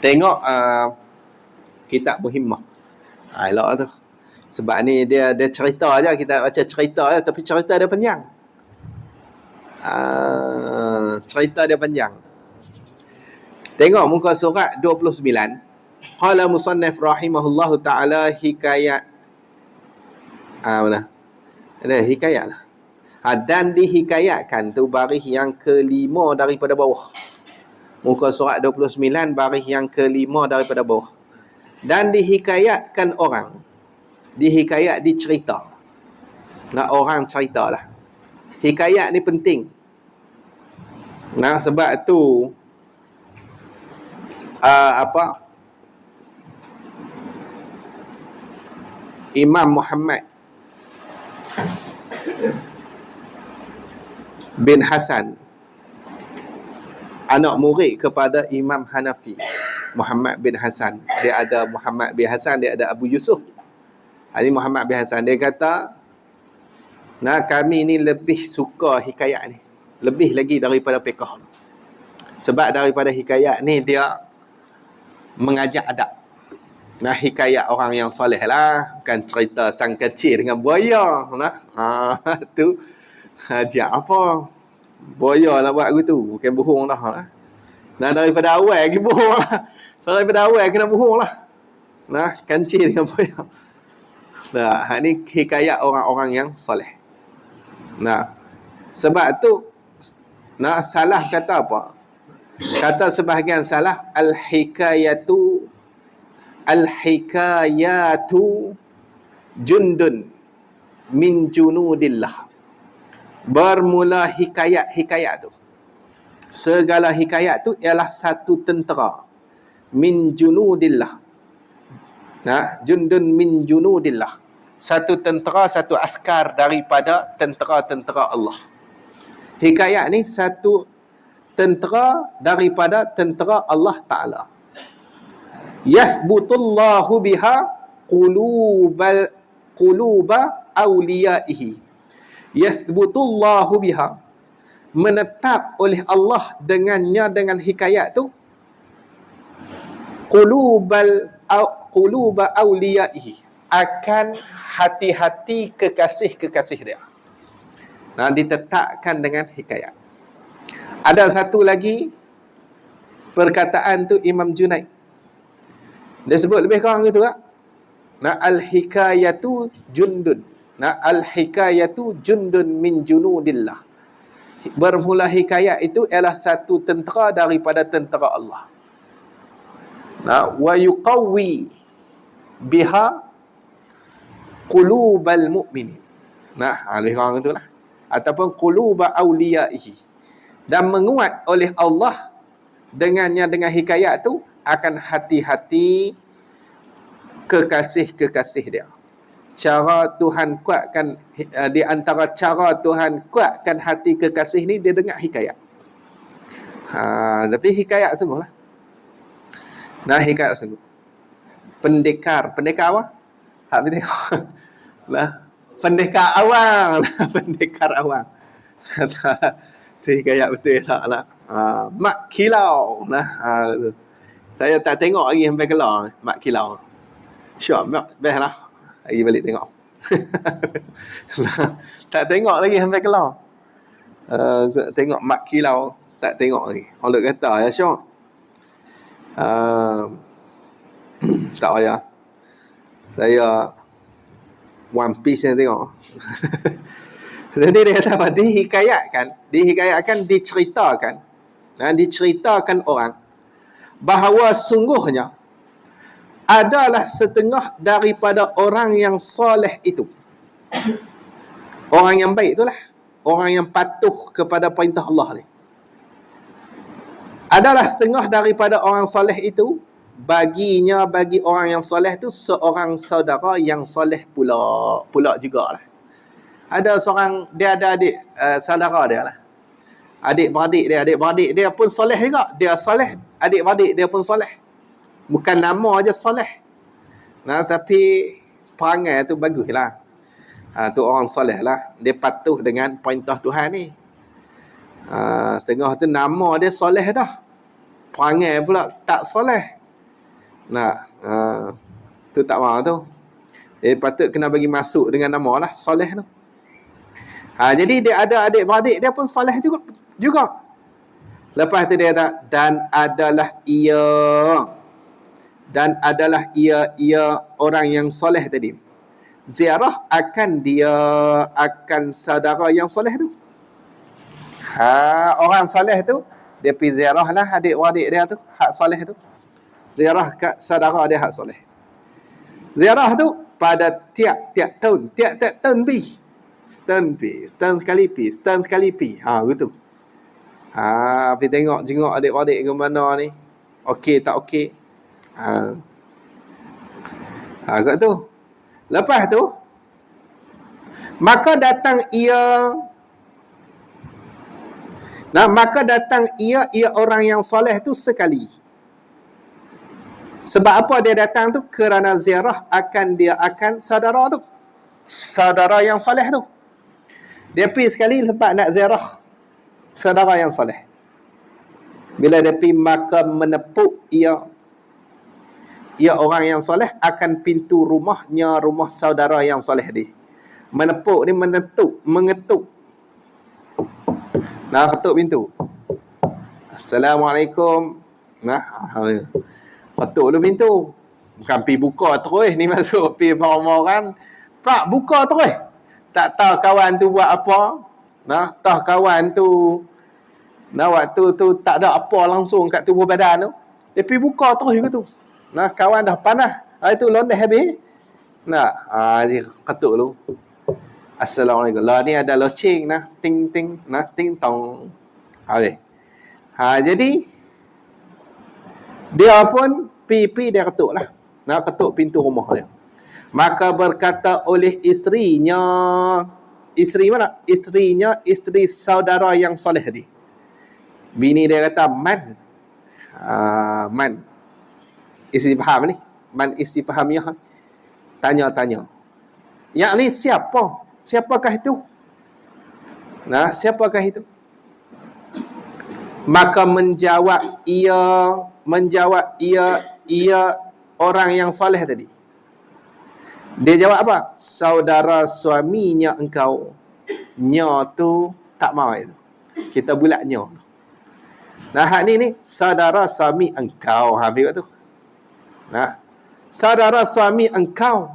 [SPEAKER 2] tengok kitab Muhimmah. Elok tu. Sebab ni dia cerita aja, kita baca cerita aja, tapi cerita dia panjang. Cerita dia panjang. Tengok muka surat 29. Qala musannif rahimahullahu ta'ala hikayat. Mana? Ada hikayat lah. Dan dihikayatkan tu baris yang kelima daripada bawah. Muka surat 29 baris yang kelima daripada bawah. Dan dihikayatkan orang. Dihikayat, dicerita. Nak orang cerita lah. Hikayat ni penting. Nah, sebab tu Imam Muhammad bin Hasan, anak murid kepada Imam Hanafi, Muhammad bin Hasan. Dia ada Muhammad bin Hasan, dia ada Abu Yusuf. Ini Muhammad bin Hasan, dia kata, nah, kami ni lebih suka hikayat ni, lebih lagi daripada fiqh. Sebab daripada hikayat ni dia mengajak adab. Nah, hikayat orang yang soleh lah, bukan cerita sang kecil dengan buaya. Nah, tu ajak apa? Buaya nak buat gitu, bukan bohong dah. Nah, daripada awal lagi bohong lah. Daripada awal kena bohong lah. Nah, kancil dengan buaya. Nah, ni hikayat orang-orang yang soleh. Nah, sebab tu, nah, salah kata apa? Kata sebahagian salah, al-hikayatu jundun min junudillah. Bermula hikayat tu. Segala hikayat tu ialah satu tentera. Min junudillah. Nah, jundun min junudillah. Satu tentera, satu askar daripada tentera-tentera Allah. Hikayat ni satu tentera daripada tentera Allah Ta'ala. Yathbutullahu biha quluba awliyaihi. Yathbutullahu biha.
[SPEAKER 1] menetap oleh Allah dengannya dengan hikayat tu quluba awliyaihi, akan hati-hati kekasih-kekasih dia. Nah, ditetapkan dengan hikayat. Ada satu lagi perkataan tu Imam Junaid. Dia sebut lebih kurang gitu tak? Nah, al-hikayatu jundun. Nah, al-hikayatu jundun min junudillah. Bermula hikayat itu ialah satu tentera daripada tentera Allah. Nah, wa yuqawwi biha qulubal mu'minin. Nah, lebih kurang itulah. Ataupun quluba awliyaihi. Dan menguat oleh Allah dengannya, dengan hikayat tu, akan hati-hati kekasih-kekasih dia. Cara Tuhan kuatkan, di antara cara Tuhan kuatkan hati kekasih ni, dia dengar hikayat. Tapi hikayat sungguh lah. Nah, hikayat sungguh. Pendekar apa? Hak pendekar. Lah, pendekar awang. Pendekar awang. Tu hikayat betul tak lah. Mak Kilau. Nah, saya tak tengok lagi sampai kelar Mak Kilau. Syok, best lah. Lagi balik tengok. Tak tengok lagi sampai kelar. Tengok Mak Kilau, tak tengok lagi. Orang kata ya syok. Tak payah. Saya One Piece yang tengok. Jadi dia kata apa? Dihikayatkan, diceritakan orang bahawa sungguhnya adalah setengah daripada orang yang soleh itu. Orang yang baik itulah. Orang yang patuh kepada perintah Allah ni. Adalah setengah daripada orang soleh itu, bagi orang yang soleh tu seorang saudara yang soleh pula jugalah. Ada seorang, dia ada adik, saudara dia lah. Adik-beradik dia pun soleh juga. Dia soleh, adik-beradik dia pun soleh. Bukan nama aja soleh. Nah, tapi perangai tu baguslah. Tu orang soleh lah. Dia patuh dengan perintah Tuhan ni. Setengah tu nama dia soleh dah. Perangai pula tak soleh. Nah, tu tak mahu tu. Patut kena bagi masuk dengan nama lah, soleh tu. Jadi dia ada adik-beradik dia pun soleh juga. Lepas tu dia kata, dan adalah ia orang yang soleh tadi. Ziarah akan saudara yang soleh tu. Orang soleh tu, dia pergi ziarah lah adik-beradik dia tu, hak soleh tu. Ziarah kat saudara dia hak soleh. Ziarah tu pada tiap-tiap tahun pergi. Setahun sekali pi. Gitu. Pergi jengok adik-adik ke mana ni. Okey tak okey. Kat tu. Lepas tu, maka datang ia orang yang soleh tu sekali. Sebab apa dia datang tu? Kerana ziarah akan saudara tu. Saudara yang soleh tu. Dia pergi sekali sebab nak ziarah saudara yang soleh. Bila dia pergi, maka menepuk ia orang yang soleh akan pintu rumahnya, rumah saudara yang soleh dia. Menepuk ni mengetuk. Nah, ketuk pintu. Assalamualaikum. Nah, ketuk dulu pintu. Bukan pergi buka terus ni masuk pergi orang. Pak buka terus. Tak tahu kawan tu buat apa. Nah, tahu kawan tu waktu tu tak ada apa langsung kat tubuh badan tu. Dia pergi buka terus juga tu. Nah, kawan dah panas. Itu londah habis. Nah, dia ketuk dulu. Assalamualaikum. Lah ni ada loceng nah, ting ting, nah ting tong. Habis. Jadi dia pun pergi dia ketuk lah. Nah, ketuk pintu rumah dia. Maka berkata oleh isterinya, isteri mana? Isteri saudara yang soleh ni. Bini dia kata, man. Man. Istifham ni. Man istifhamiyah. Tanya-tanya. Yang ni siapa? Siapakah itu? Nah, siapakah itu? Maka menjawab ia orang yang soleh tadi. Dia jawab apa? Saudara suaminya engkau. Nya tu tak mau itu. Kita bulat nya. Nah, hak ni saudara suami engkau. Habis tu. Nah, saudara suami engkau.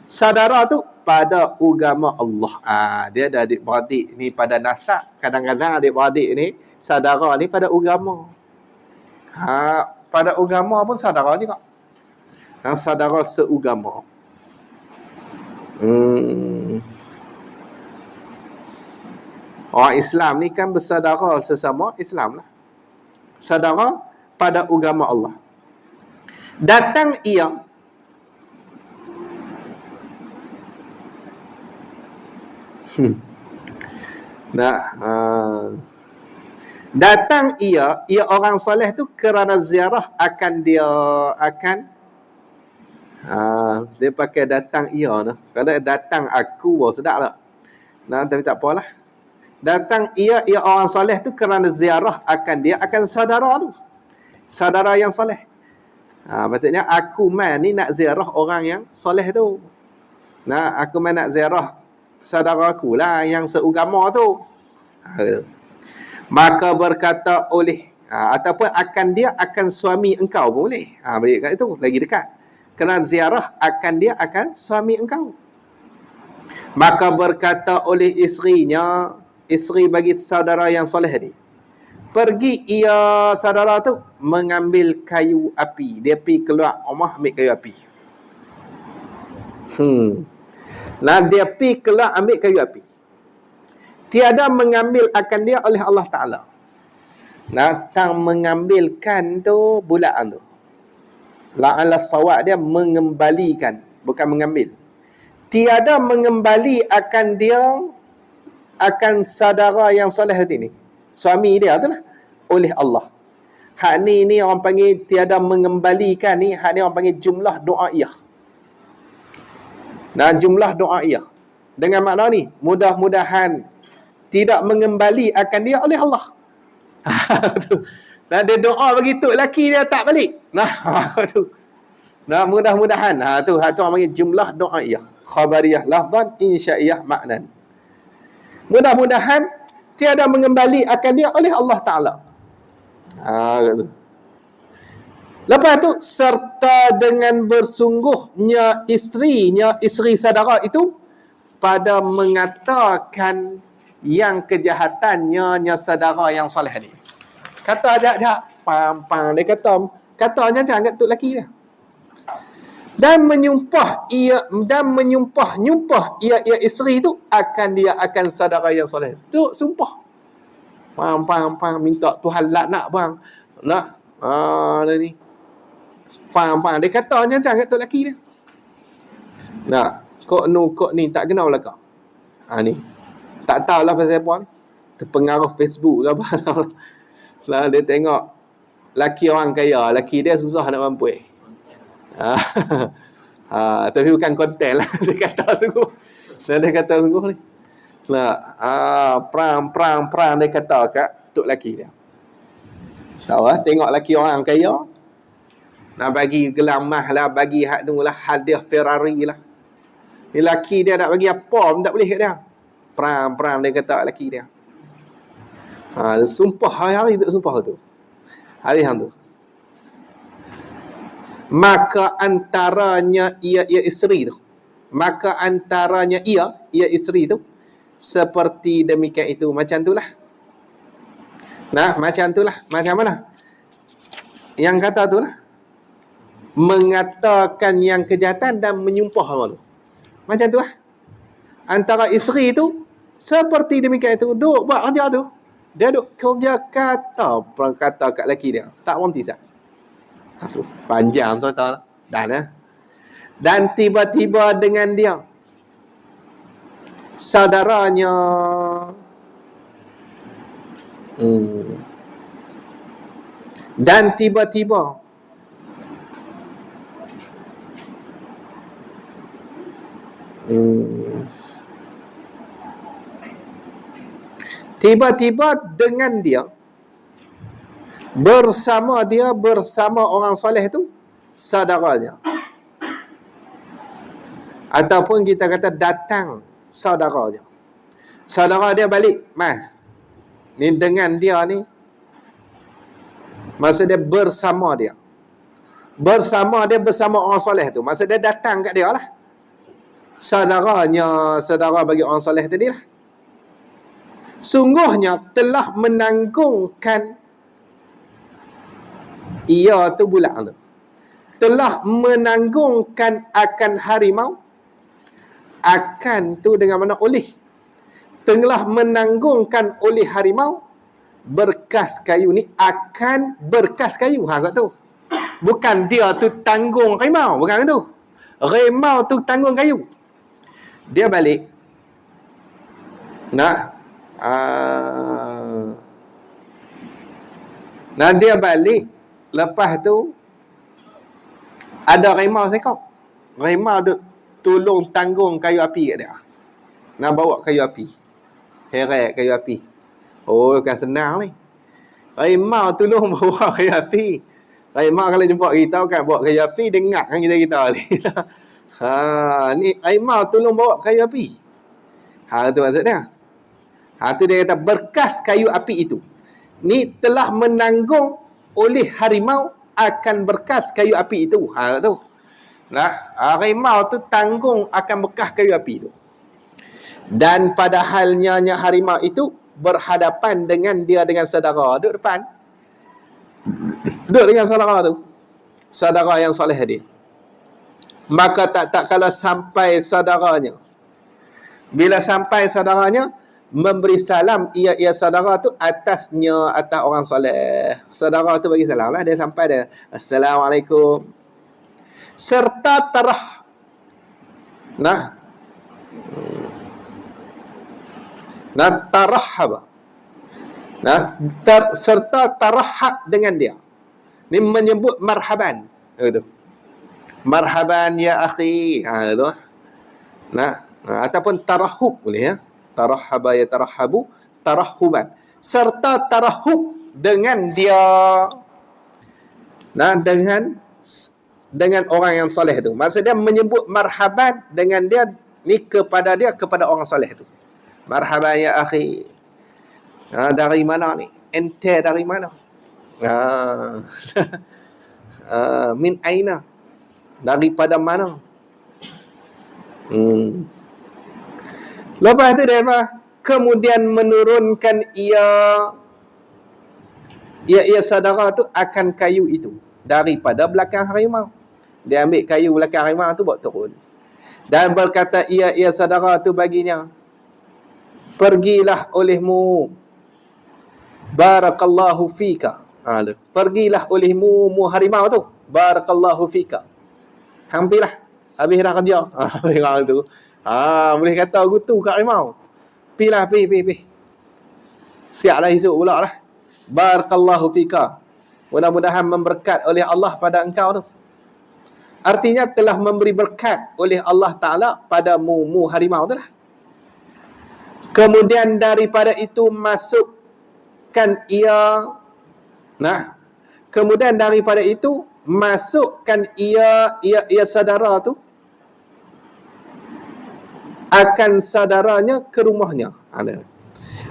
[SPEAKER 1] Saudara tu pada agama Allah. Dia ada adik-beradik ni pada nasab. Kadang-kadang adik-beradik ni, saudara ni pada agama. Pada agama pun saudara juga. Saudara seugama. Orang Islam ni kan bersaudara sesama Islam lah. Saudara pada agama Allah. Datang ia datang ia orang soleh tu kerana ziarah dia pakai datang ia noh. Kalau datang aku sedap tak? Tapi tak apalah. Datang ia orang soleh tu kerana ziarah akan saudara tu. Saudara yang soleh. Maksudnya aku ni nak ziarah orang yang soleh tu. Aku nak ziarah saudara aku lah yang seugama tu. Maka berkata oleh ataupun akan suami engkau pun boleh. Balik kat itu lagi dekat. Kerana ziarah akan suami engkau. Maka berkata oleh isterinya, isteri bagi saudara yang soleh ni, pergi ia saudara tu mengambil kayu api. Dia pergi keluar rumah ambil kayu api. Dia pergi keluar ambil kayu api. Tiada mengambil akan dia oleh Allah Ta'ala. Tang mengambilkan tu bulaan tu. La'ala sawab dia mengembalikan, bukan mengambil. Tiada mengembali akan dia akan saudara yang soleh hati ni. Suami dia tu lah. Oleh Allah. Hak ni orang panggil tiada mengembalikan ni. Hak ni orang panggil jumlah do'a'iyah. Jumlah do'a'iyah. Dengan makna ni, mudah-mudahan tidak mengembali akan dia oleh Allah. Dia doa begitu, laki dia tak balik. Mudah-mudahan. Tu orang panggil jumlah do'a'iyah. Khabariyah lafdan, insya'iyah maknan. Mudah-mudahan tiada mengembali akan dia oleh Allah Ta'ala. Lepas tu, serta dengan bersungguhnya isteri saudara itu pada mengatakan yang kejahatannya saudara yang soleh ni. Kata ajak pam dia katanya jangan tu laki dia. Dan menyumpah ia isteri tu akan saudara yang soleh. Tu sumpah. Pam minta Tuhan laknat bang. Dia ni. Pam dia katanya jangan tu laki dia. Kok ni tak kenal lah kau. Ni. Tak tahulah pasal apa ni. Terpengaruh Facebook ke apa. Dia tengok laki orang kaya, laki dia susah nak mampu. Tapi bukan konten lah. Dia kata sungguh ni. Perang dia kata kat tok laki dia. Tahu lah, tengok laki orang kaya. Nak bagi gelang mah lah, bagi hak tu lah, hadiah Ferrari lah. Ni laki dia nak bagi apa pun tak boleh kat dia. Perang dia kata laki dia. Sumpah hari-hari tak sumpah tu. Hari hang tu. Maka antaranya ia isteri tu. Maka antaranya ia isteri tu seperti demikian itu. Macam itulah. Macam itulah. Macam mana? Yang kata itulah. Mengatakan yang kejahatan dan menyumpah orang tu. Macam tu lah. Antara isteri tu seperti demikian itu. Duk buat kerja tu. Dia duk kerja kata kat lelaki dia. Tak berhenti sah. Panjang tu tahu. Dan tiba-tiba dengan dia saudaranya dan tiba-tiba dengan dia bersama dia, bersama orang soleh tu saudaranya. Ataupun kita kata datang saudaranya. Saudara dia balik, ni dengan dia ni, maksud dia bersama dia. Bersama dia, bersama orang soleh tu. Maksud dia datang kat dia lah. Saudaranya, saudara bagi orang soleh tadi lah. Sungguhnya telah menanggungkan ia tu bulan tu. Telah menanggungkan akan harimau. Akan tu dengan mana oleh. Telah menanggungkan oleh harimau berkas kayu ni, akan berkas kayu. Kat tu. Bukan dia tu tanggung harimau, bukan tu. Harimau tu tanggung kayu. Dia balik. Nah dia balik. Lepas tu ada harimau sekok. Harimau duk tolong tanggung kayu api kat dia. Nak bawa kayu api. Heret kayu api. Oh, bukan senang ni. Harimau tolong bawa kayu api. Harimau kalau jumpa kita kan bawa kayu api, dengar kan kita ni. Ni harimau tolong bawa kayu api. Tu maksud dia. Tu dia kata berkas kayu api itu. Ni telah menanggung oleh harimau akan berkas kayu api itu. Tu. Harimau tu tanggung akan bekas kayu api itu. Dan padahalnya harimau itu berhadapan dengan dia dengan saudara duduk depan. Duduk dengan saudara tu. Saudara yang soleh dia. Maka tak kala sampai saudaranya. Bila sampai saudaranya, memberi salam ia saudara tu atasnya, atas orang soleh. Saudara tu bagi salam lah. Dia sampai dia, Assalamualaikum. Serta tarahhaba. Serta tarahhab dengan dia. Ni menyebut marhaban. Gitu. Marhaban ya akhi. Itu. Ataupun tarahhub boleh ya. Tarahhaba ya tarahhabu, tarahhuban. Serta tarahhub dengan dia. Dengan orang yang soleh tu. Maksudnya menyebut marhaban dengan dia ni kepada dia, kepada orang soleh tu. Marhaban ya akhi. Dari mana ni? Ente dari mana? Min aina? Daripada mana? Lepas tu dia apa? Kemudian menurunkan ia saudara tu akan kayu itu daripada belakang harimau. Dia ambil kayu belakang harimau tu bawa turun. Dan berkata ia saudara tu baginya, pergilah olehmu, barakallahu fika. Pergilah olehmu harimau tu, barakallahu fika. Hampirlah habis dah kerja. Harimau tu. Boleh kata gutu kat harimau. Pergi. Siaplah esok pula lah. Barakallahu fika. Mudah-mudahan memberkat oleh Allah pada engkau tu. Artinya telah memberi berkat oleh Allah Ta'ala padamu harimau tu lah. Kemudian daripada itu masukkan ia. Kemudian daripada itu masukkan ia saudara tu akan saudaranya ke rumahnya.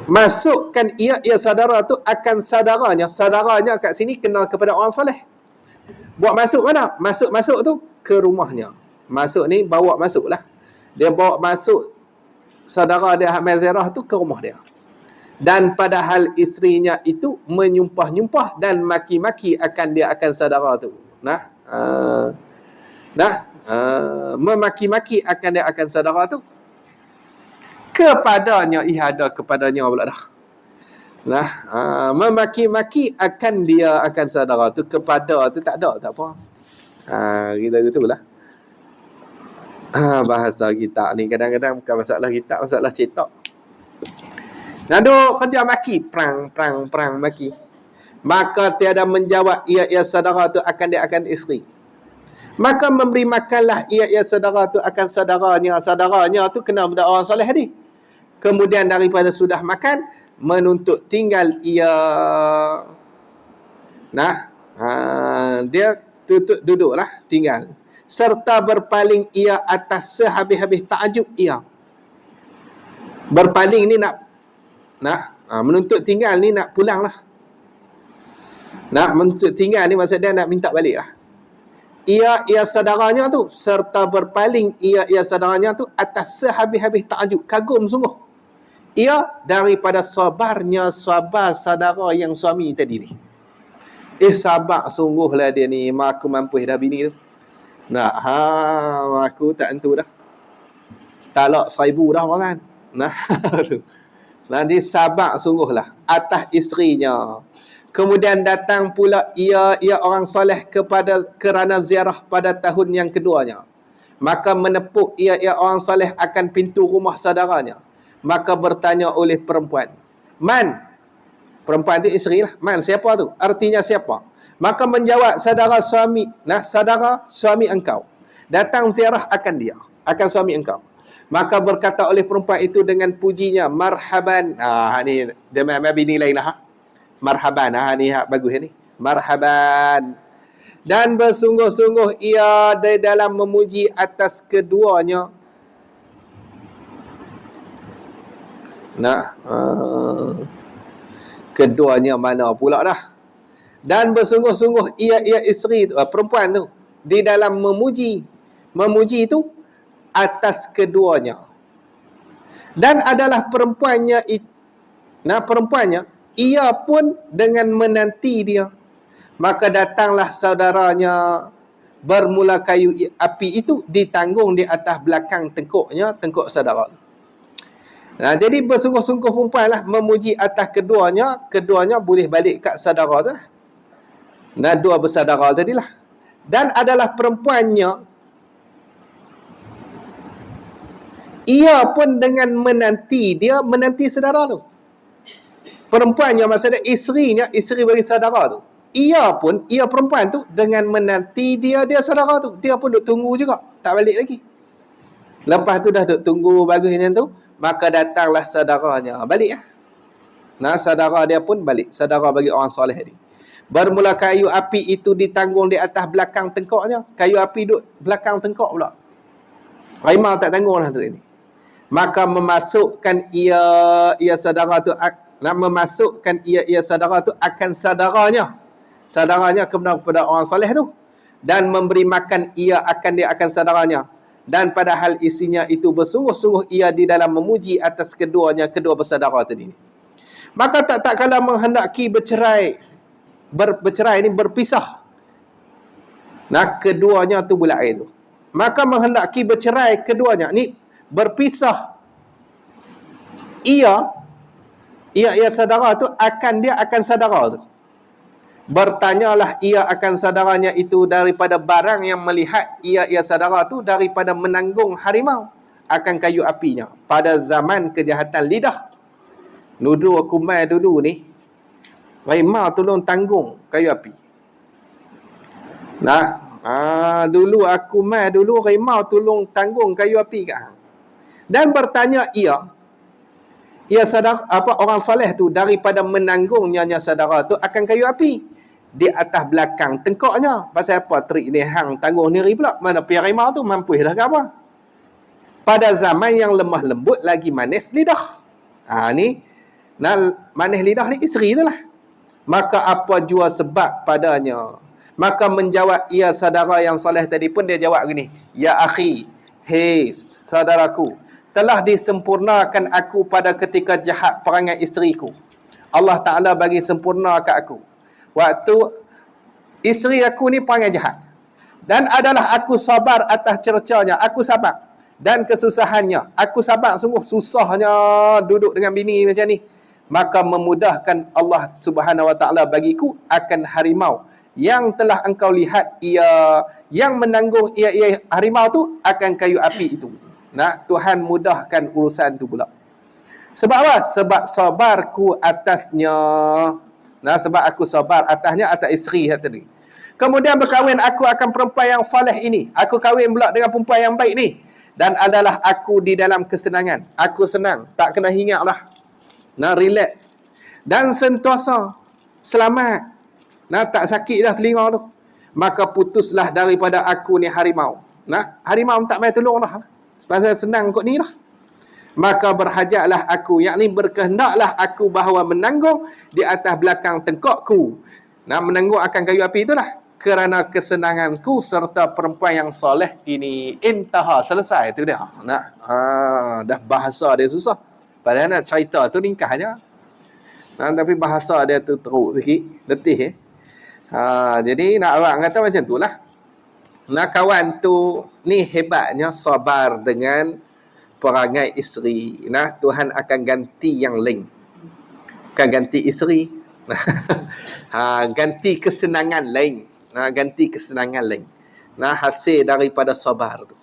[SPEAKER 1] Masukkan ia saudara tu akan saudaranya. Saudaranya kat sini kenal kepada orang soleh. Buat masuk mana? Masuk tu ke rumahnya. Masuk ni bawa masuk lah. Dia bawa masuk saudara dia Ahmad Zirah tu ke rumah dia. Dan padahal isterinya itu menyumpah-nyumpah dan maki-maki akan dia akan saudara tu. Memaki-maki akan dia akan saudara tu. Kepadanya, ada kepadanya pula dah. Memaki-maki akan dia akan saudara tu, kepada tu tak ada, tak apa. Kita gitulah. Bahasa kita ni kadang-kadang bukan masalah kita, masalah cetak. Duk kerja maki, perang maki. Maka tiada menjawab ia saudara tu akan dia akan isteri. Maka memberi makanlah ia saudara tu akan saudaranya. Saudaranya tu kena budak orang soleh ni. Kemudian daripada sudah makan, menuntut tinggal ia
[SPEAKER 2] Dia duduklah, tinggal. Serta berpaling ia atas sehabis-habis ta'ajub ia. Berpaling ni nak menuntut tinggal ni nak pulang lah. Menuntut tinggal ni maksud dia nak minta balik lah. Ia saudaranya tu, serta berpaling ia saudaranya tu atas sehabis-habis ta'ajub, kagum sungguh ia daripada sabar saudara yang suami tadi ni. Sabar sungguhlah dia ni, aku mampu dah bini tu. Aku tak tentu dah. Talak 1000 dah orang kan. Dia sabar sungguhlah atas isterinya. Kemudian datang pula ia orang soleh kerana ziarah pada tahun yang keduanya. Maka menepuk ia orang soleh akan pintu rumah saudaranya. Maka bertanya oleh perempuan, "Man?" Perempuan itu isteri lah. "Man, siapa tu?" Artinya siapa? Maka menjawab, saudara suami engkau. Datang ziarah akan suami engkau. Maka berkata oleh perempuan itu dengan pujinya, "Marhaban." Ni dia bini lain lah. Marhaban. Ni bagus ni. Marhaban. Dan bersungguh-sungguh ia di dalam memuji atas keduanya. Keduanya mana pula dah. Dan bersungguh-sungguh ia isteri perempuan tu di dalam memuji itu atas keduanya. Dan adalah perempuannya ia pun dengan menanti dia. Maka datanglah saudaranya, bermula kayu api itu ditanggung di atas belakang tengkuk saudara. Jadi bersungguh-sungguh perempuan lah memuji atas keduanya boleh balik kat saudara tu lah. Dua bersaudara tadilah. Dan adalah perempuannya, ia pun dengan menanti saudara tu. Perempuannya maksudnya isteri bagi saudara tu. Ia perempuan tu dengan menanti dia saudara tu. Dia pun duk tunggu juga, tak balik lagi. Lepas tu dah duk tunggu bagus macam tu, maka datanglah saudaranya balik lah. Saudara dia pun balik, saudara bagi orang soleh ni. Bermula kayu api itu ditanggung di atas belakang tengkuknya. Kayu api duduk belakang tengkuk pula. Harimau tak tanggung lah tu ni. Maka memasukkan ia saudara tu akan saudaranya kepada orang soleh tu, dan memberi makan ia akan saudaranya. Dan padahal isinya itu bersungguh-sungguh ia di dalam memuji atas kedua bersaudara tadi. Maka tak kala menghendaki bercerai ni berpisah. Keduanya tu bulat air tu. Maka menghendaki bercerai keduanya ni berpisah. Ia saudara tu akan saudara tu. Bertanyalah ia akan saudaranya itu daripada barang yang melihat ia saudara tu daripada menanggung harimau akan kayu apinya pada zaman kejahatan lidah. Nuduh aku mai dulu ni, harimau tolong tanggung kayu api. Dulu aku mai dulu, harimau tolong tanggung kayu api kat. Dan bertanya ia saudara orang soleh tu daripada menanggungnya saudara tu akan kayu api di atas belakang tengkuknya. Pasal apa trik ni hang tanggung diri pula? Mana pi harimau tu mampu dah ke apa? Pada zaman yang lemah lembut lagi manis lidah. Manis lidah ni isteri tu lah. Maka apa jua sebab padanya? Maka menjawab ia saudara yang soleh tadi pun, dia jawab gini, "Ya akhi, hei saudaraku, telah disempurnakan aku pada ketika jahat perangai isteriku. Allah Ta'ala bagi sempurna kat aku. Waktu isteri aku ni perangai jahat. Dan adalah aku sabar atas cercanya. Aku sabar. Dan kesusahannya. Aku sabar sungguh susahnya duduk dengan bini macam ni. Maka memudahkan Allah Subhanahu Wa Ta'ala bagiku akan harimau yang telah engkau lihat yang menanggung ia harimau tu akan kayu api itu." Tuhan mudahkan urusan tu pula. Sebab apa? Sebab sabarku atasnya. Sebab aku sabar atasnya, atas isteri tadi. Kemudian berkahwin aku akan perempuan yang soleh ini. Aku kahwin pula dengan perempuan yang baik ni. Dan adalah aku di dalam kesenangan. Aku senang. Tak kena ingat lah. Relax. Dan sentosa. Selamat. Nah, tak sakit dah telinga tu. Maka putuslah daripada aku ni harimau. Nah, harimau tak main tolong dah. Pasal senang kot ni lah. Maka berhajatlah aku, yakni berkehendaklah aku bahawa menanggung di atas belakang tengkokku. Nah, menanggung akan kayu api itulah. Kerana kesenanganku serta perempuan yang soleh ini. Intaha, selesai tu dia. Nah, dah bahasa dia susah. Padahal nak cerita tu ringkas je. Nah, tapi bahasa dia tu teruk sikit, letih. Jadi nak orang kata macam tu lah. Nah, kawan tu ni hebatnya sabar dengan perangai isteri. Nah, Tuhan akan ganti yang lain. Bukan ganti isteri. Ganti kesenangan lain. Ganti kesenangan lain. Nah, hasil daripada sabar tu.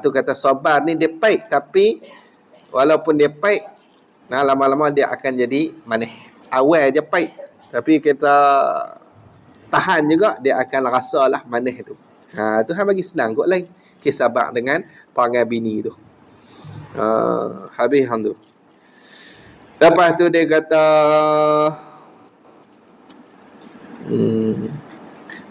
[SPEAKER 2] Tu kata sabar ni dia pahit, tapi walaupun dia pahit, nah lama-lama dia akan jadi manis. Awal je pahit, tapi kita tahan juga, dia akan rasalah manis tu. Tuhan bagi senang kot lain. Kisah sabar dengan perangai bini tu. Habis hang tu. Lepas tu dia kata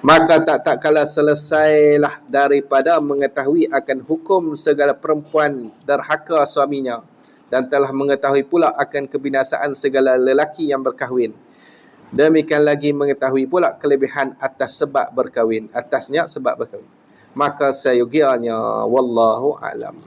[SPEAKER 2] maka tak kala selesailah daripada mengetahui akan hukum segala perempuan derhaka suaminya, dan telah mengetahui pula akan kebinasaan segala lelaki yang berkahwin. Demikian lagi mengetahui pula kelebihan atas sebab berkahwin, atasnya sebab berkahwin. Maka seyogianya wallahu alam.